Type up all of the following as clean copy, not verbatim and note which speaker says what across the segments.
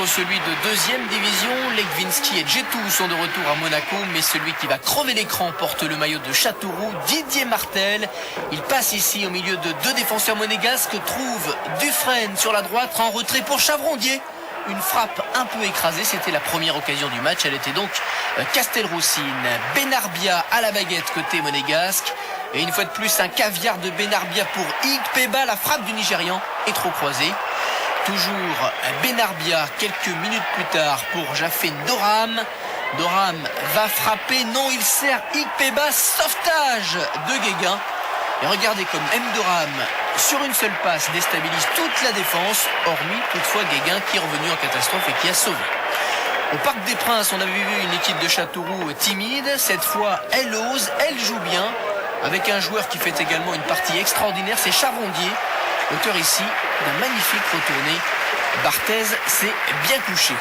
Speaker 1: Celui de deuxième division, Legwinski et Djetou sont de retour à Monaco, mais celui qui va crever l'écran porte le maillot de Châteauroux, Didier Martel. Il passe ici au milieu de deux défenseurs monégasques, trouve Dufresne sur la droite, en retrait pour Chavrondier. Une frappe un peu écrasée, c'était la première occasion du match, elle était donc Castelroussine. Benarbia à la baguette côté monégasque. Et une fois de plus, un caviar de Benarbia pour Ikpeba, la frappe du Nigérian est trop croisée. Toujours Benarbia quelques minutes plus tard pour Jafé Doram. Doram va frapper, non, il sert Ikpeba, sauvetage de Guéguin. Et regardez comme Doram, sur une seule passe, déstabilise toute la défense, hormis toutefois Guéguin qui est revenu en catastrophe et qui a sauvé. Au Parc des Princes, on avait vu une équipe de Châteauroux timide. Cette fois, elle ose, elle joue bien, avec un joueur qui fait également une partie extraordinaire, c'est Chavrondier. Auteur ici d'un magnifique retourné. Barthez s'est bien couché.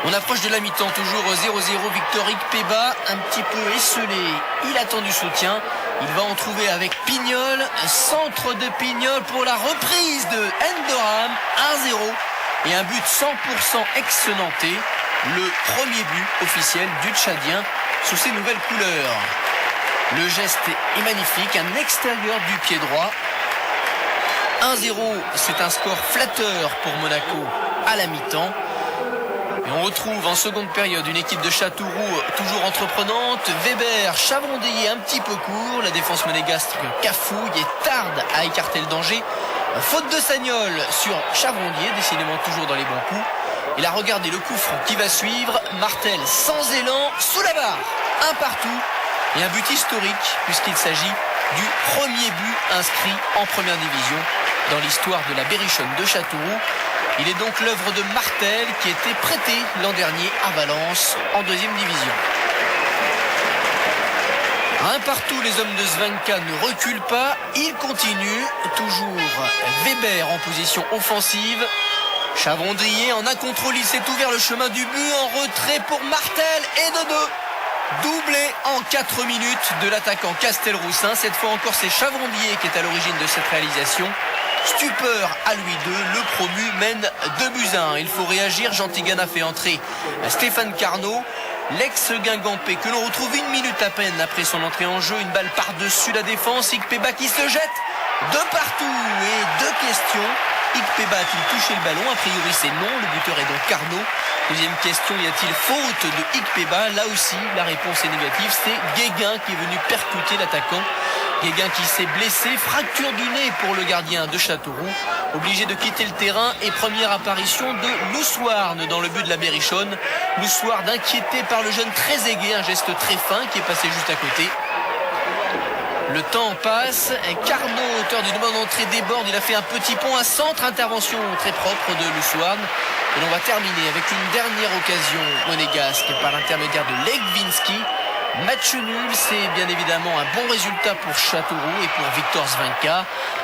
Speaker 1: On approche de la mi-temps, toujours 0-0. Victor Ikpeba, un petit peu esselé. Il attend du soutien. Il va en trouver avec Pignol. Centre de Pignol pour la reprise de Ndoram. 1-0. Et un but 100% ex-nantais. Le premier but officiel du Tchadien sous ses nouvelles couleurs. Le geste est magnifique. Un extérieur du pied droit. 1-0, c'est un score flatteur pour Monaco à la mi-temps. Et on retrouve en seconde période une équipe de Châteauroux toujours entreprenante. Weber, Chavrondier un petit peu court. La défense monégasque cafouille et tarde à écarter le danger. Faute de Sagnol sur Chavrondier, décidément toujours dans les bons coups. Et là, regardez le coup franc qui va suivre. Martel sans élan, sous la barre. Un partout. Et un but historique puisqu'il s'agit du premier but inscrit en première division dans l'histoire de la Berrichonne de Châteauroux. Il est donc l'œuvre de Martel qui était prêté l'an dernier à Valence en deuxième division. Un partout, les hommes de Svenka ne reculent pas, ils continuent. Toujours Weber en position offensive. Chavrondier en un contrôle, il s'est ouvert le chemin du but, en retrait pour Martel et de deux. Doublé en 4 minutes de l'attaquant Castelroussin. Cette fois encore, c'est Chavrondier qui est à l'origine de cette réalisation. Stupeur à lui deux, le promu mène 2-1. Il faut réagir, Jean Tigana fait entrer Stéphane Carnot, l'ex-Guingampais que l'on retrouve une minute à peine après son entrée en jeu. Une balle par-dessus la défense, Ikpeba qui se jette de partout et deux questions. Ikpeba a-t-il touché le ballon? A priori c'est non, le buteur est donc Carnot. Deuxième question, y a-t-il faute de Ikpeba? Là aussi la réponse est négative, c'est Guéguin qui est venu percuter l'attaquant. Guéguin qui s'est blessé, fracture du nez pour le gardien de Châteauroux, obligé de quitter le terrain. Et première apparition de Loussoirne dans le but de la Berrichonne. Loussoirne inquiété par le jeune très aigué, un geste très fin qui est passé juste à côté. Le temps passe, Carnot, auteur d'une bonne entrée, déborde, il a fait un petit pont, un centre, intervention très propre de Loussoirne. Et l'on va terminer avec une dernière occasion monégasque par l'intermédiaire de Legwinski. Match nul, c'est bien évidemment un bon résultat pour Châteauroux et pour Victor Svenka.